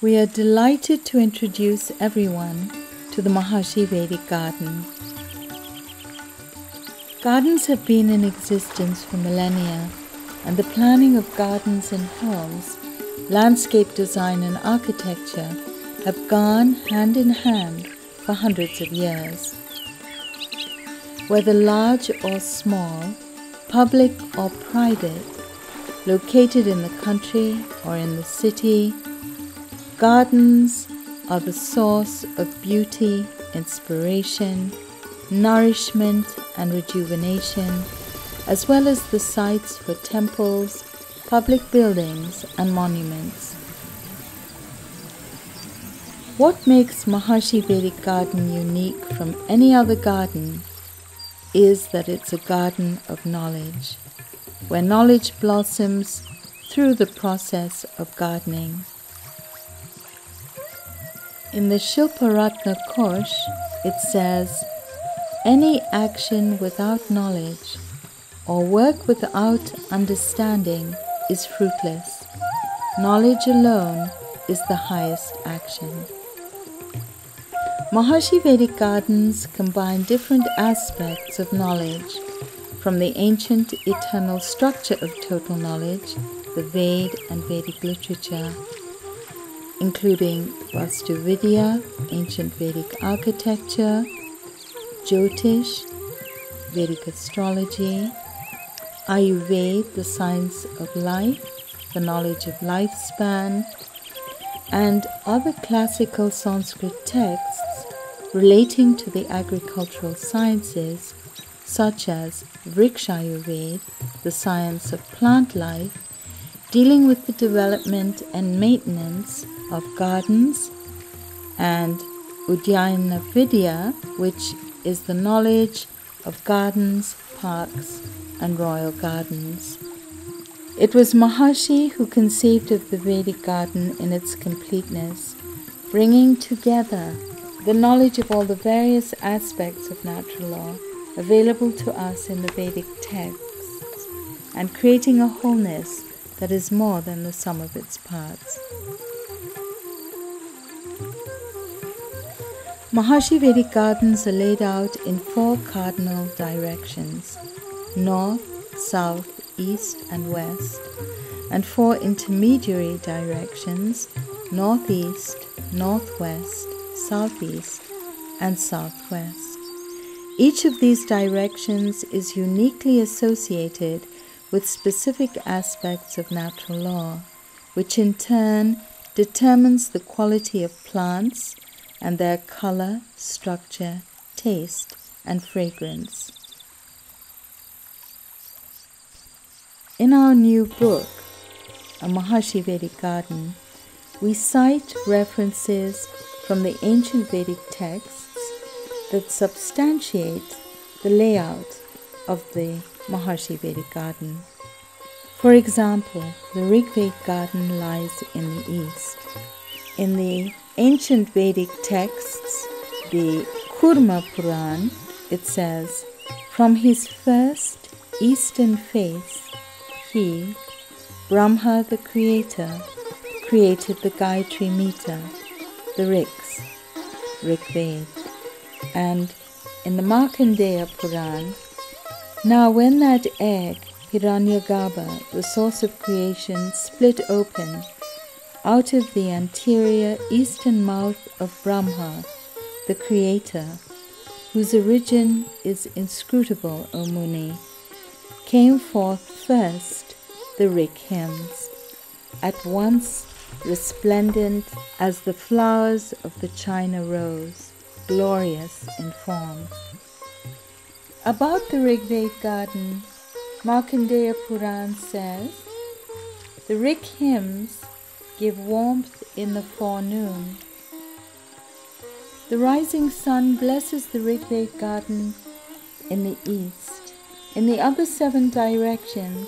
We are delighted to introduce everyone to the Maharishi Vedic Garden. Gardens have been in existence for millennia, and the planning of gardens and homes, landscape design and architecture have gone hand in hand for hundreds of years. Whether large or small, public or private, located in the country or in the city, gardens are the source of beauty, inspiration, nourishment and rejuvenation, as well as the sites for temples, public buildings and monuments. What makes Maharishi Vedic Garden unique from any other garden is that it's a garden of knowledge, where knowledge blossoms through the process of gardening. In the Shilparatna Kosh, it says, "Any action without knowledge or work without understanding is fruitless. Knowledge alone is the highest action." Maharishi Vedic Gardens combine different aspects of knowledge, from the ancient eternal structure of total knowledge, the Veda and Vedic Literature, including Vastu Vidya, ancient Vedic Architecture, Jyotish, Vedic Astrology, Ayur-Veda, the science of life, the knowledge of lifespan, and other classical Sanskrit texts relating to the agricultural sciences, such as Vrikshayurveda, the science of plant life, dealing with the development and maintenance of gardens, and Udyanavidya, which is the knowledge of gardens, parks, and royal gardens. It was Maharishi who conceived of the Vedic garden in its completeness, bringing together the knowledge of all the various aspects of natural law available to us in the Vedic texts, and creating a wholeness that is more than the sum of its parts. Maharishi Vedic Gardens are laid out in 4 cardinal directions: north, south, east and west, and 4 intermediary directions: northeast, northwest, southeast and southwest. Each of these directions is uniquely associated with specific aspects of natural law, which in turn determines the quality of plants and their color, structure, taste and fragrance. In our new book, A Maharishi Vedic Garden, we cite references from the ancient Vedic texts that substantiate the layout of the Maharishi Vedic Garden. For example, the Rig Veda garden lies in the east. In the ancient Vedic texts, the Kurma Puran, it says, "From his first eastern face, he, Brahma the Creator, created the Gayatri meter, the Riks, Rig Veda." And in the Markandeya Puran, "Now when that egg, Hiranyagarbha, the source of creation, split open, out of the anterior eastern mouth of Brahma, the Creator, whose origin is inscrutable, O Muni, came forth first the Rig hymns, at once resplendent as the flowers of the China rose, glorious in form." About the Rig Veda garden, Markandeya Puran says, "The Rig hymns give warmth in the forenoon. The rising sun blesses the Rig Veda garden in the east. In the other 7 directions,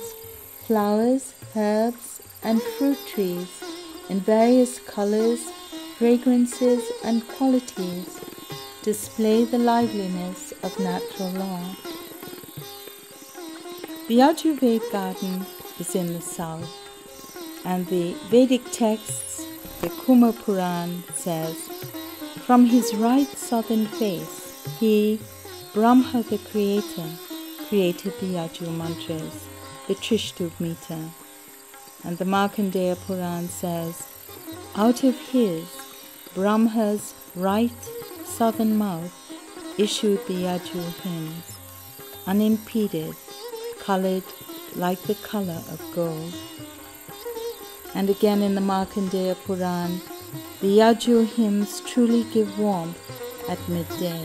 flowers, herbs, and fruit trees in various colors, fragrances, and qualities display the liveliness of natural law." The Ayur-Veda garden is in the south, and the Vedic texts the Kuma Puran says, "From his right southern face, he, Brahma the Creator, created the Yajur mantras, the Trishtubh. And the Markandeya Puran says, out of his, Brahma's right southern mouth, issued the Yajur hymns, unimpeded, colored like the color of gold." And again in the Markandeya Puran, the Yajur hymns truly give warmth at midday.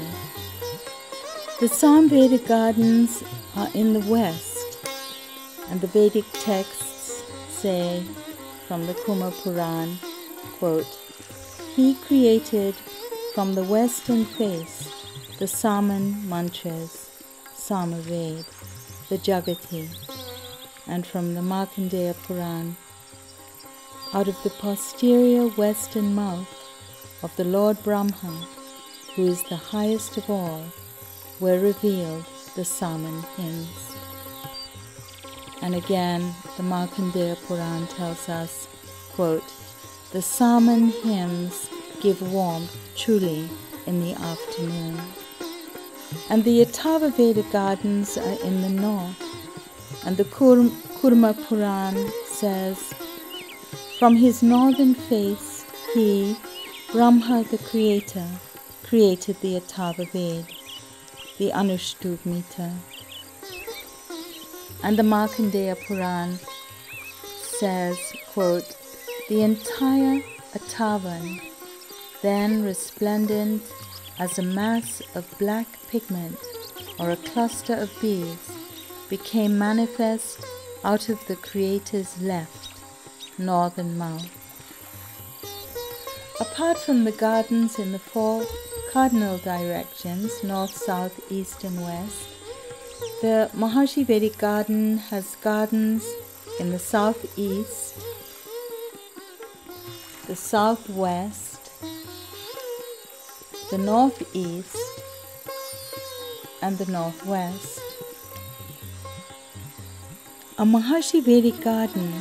The Vedic Gardens are in the west, and the Vedic texts say from the Kuma Puran, quote, "He created from the western face the Saman mantras, Samaved, the Jagati." And from the Markandeya Puran, "Out of the posterior western mouth of the Lord Brahma, who is the highest of all, were revealed the Saman hymns." And again, the Markandeya Puran tells us, quote, "The Saman hymns give warmth truly in the afternoon." And the Ayur-Veda Gardens are in the north, and the Kurma Puran says, "From his northern face, he, Brahma the Creator, created the Ayur-Veda, the Anushtubh. And the Markandeya Puran says, quote, "The entire Atavan, then resplendent as a mass of black pigment or a cluster of bees, became manifest out of the Creator's left, northern mouth." Apart from the gardens in the four cardinal directions, north, south, east and west, the Maharishi Vedic Garden has gardens in the southeast, the southwest, the northeast and the northwest. A Maharishi Vedic Garden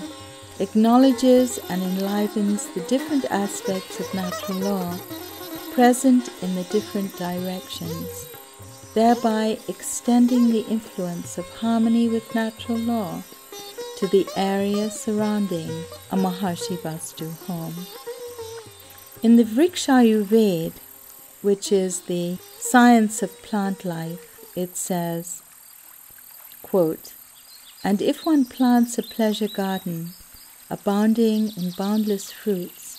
acknowledges and enlivens the different aspects of natural law present in the different directions, thereby extending the influence of harmony with natural law to the area surrounding a Maharishi Vastu home. In the Vrikshayurveda, which is the science of plant life, it says, quote, "And if one plants a pleasure garden, abounding in boundless fruits,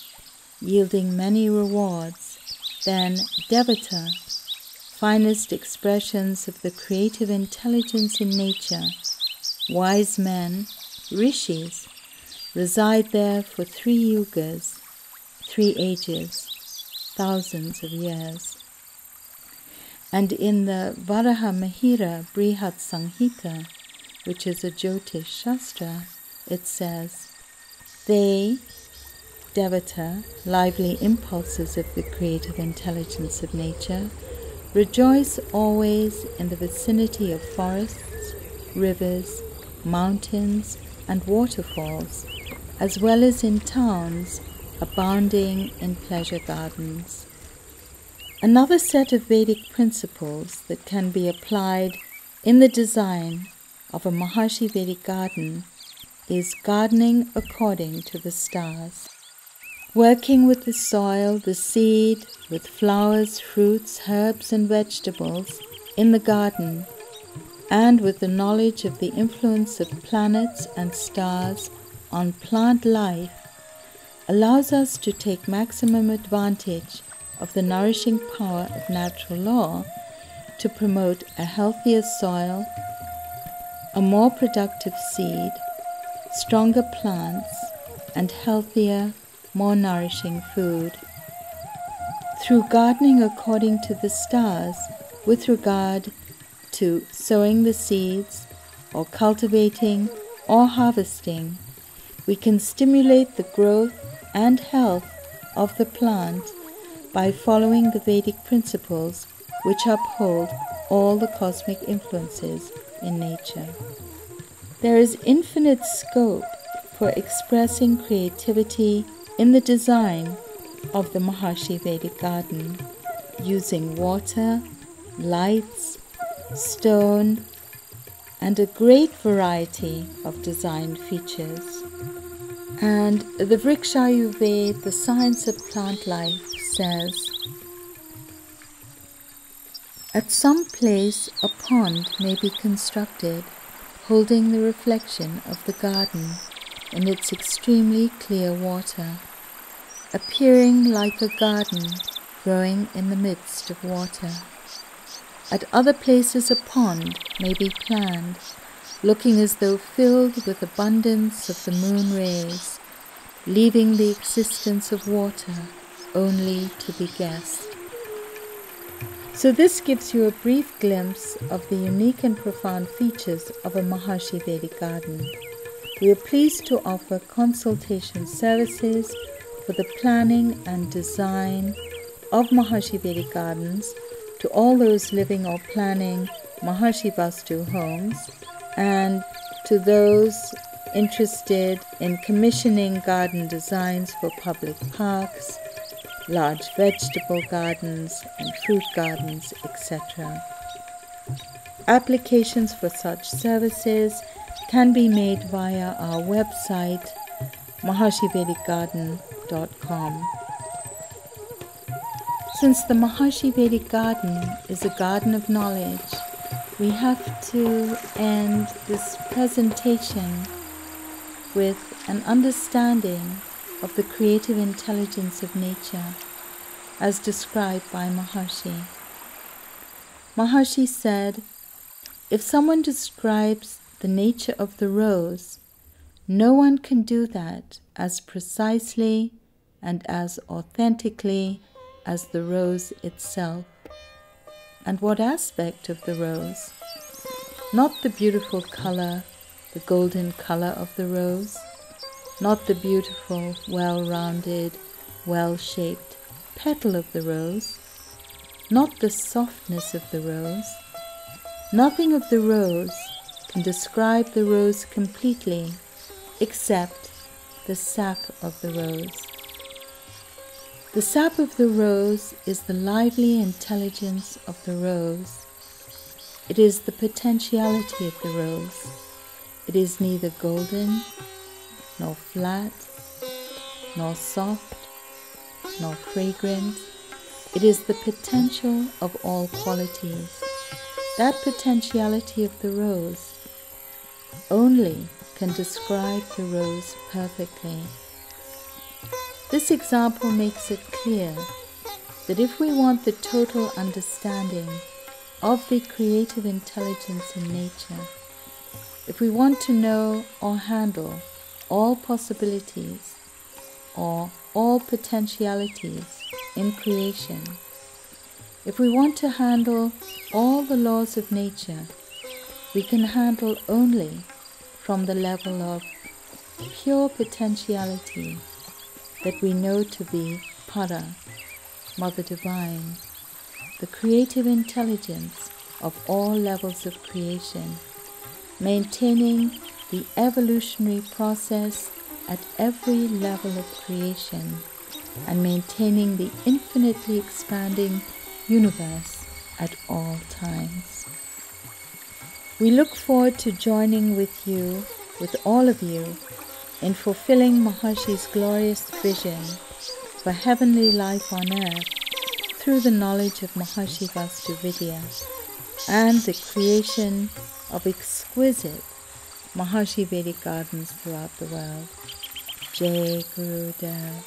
yielding many rewards, then Devata, finest expressions of the creative intelligence in nature, wise men, rishis, reside there for 3 yugas, 3 ages, thousands of years." And in the Varaha Mihira Brihat Samhita, which is a Jyotish Shastra, it says, "They, Devata, lively impulses of the creative intelligence of nature, rejoice always in the vicinity of forests, rivers, mountains, and waterfalls, as well as in towns abounding in pleasure gardens." Another set of Vedic principles that can be applied in the design of a Maharishi Vedic garden is gardening according to the stars. Working with the soil, the seed, with flowers, fruits, herbs and vegetables in the garden, and with the knowledge of the influence of planets and stars on plant life, allows us to take maximum advantage of the nourishing power of natural law to promote a healthier soil, a more productive seed, stronger plants, and healthier, more nourishing food. Through gardening according to the stars, with regard to sowing the seeds, or cultivating, or harvesting, we can stimulate the growth and health of the plant by following the Vedic principles which uphold all the cosmic influences in nature. There is infinite scope for expressing creativity in the design of the Maharishi Vedic Garden, using water, lights, stone, and a great variety of design features. And the Vrikshayurveda, the science of plant life, says, at some place a pond may be constructed, holding the reflection of the garden in its extremely clear water, appearing like a garden growing in the midst of water. At other places a pond may be planned, looking as though filled with abundance of the moon rays, leaving the existence of water only to be guessed. So this gives you a brief glimpse of the unique and profound features of a Maharishi Vedic garden. We are pleased to offer consultation services for the planning and design of Maharishi Vedic gardens to all those living or planning Maharishi Vastu homes, and to those interested in commissioning garden designs for public parks, large vegetable gardens and fruit gardens, etc. Applications for such services can be made via our website maharishivedic.com. Since the Maharishi Vedic Garden is a garden of knowledge, we have to end this presentation with an understanding of the creative intelligence of nature as described by Maharishi. Maharishi said, if someone describes the nature of the rose, no one can do that as precisely and as authentically as the rose itself. And what aspect of the rose? Not the beautiful color, the golden color of the rose, not the beautiful, well-rounded, well-shaped petal of the rose, not the softness of the rose. Nothing of the rose can describe the rose completely except the sap of the rose. The sap of the rose is the lively intelligence of the rose. It is the potentiality of the rose. It is neither golden, nor flat, nor soft, nor fragrant. It is the potential of all qualities. That potentiality of the rose only can describe the rose perfectly. This example makes it clear that if we want the total understanding of the creative intelligence in nature, if we want to know or handle all possibilities or all potentialities in creation, if we want to handle all the laws of nature, we can handle only from the level of pure potentiality that we know to be Para, Mother Divine, the creative intelligence of all levels of creation, maintaining the evolutionary process at every level of creation, and maintaining the infinitely expanding universe at all times. We look forward to joining with you, with all of you, in fulfilling Maharishi's glorious vision for heavenly life on earth through the knowledge of Maharishi Vastu Vidya and the creation of exquisite Maharishi Vedic gardens throughout the world. Jai Guru Dev.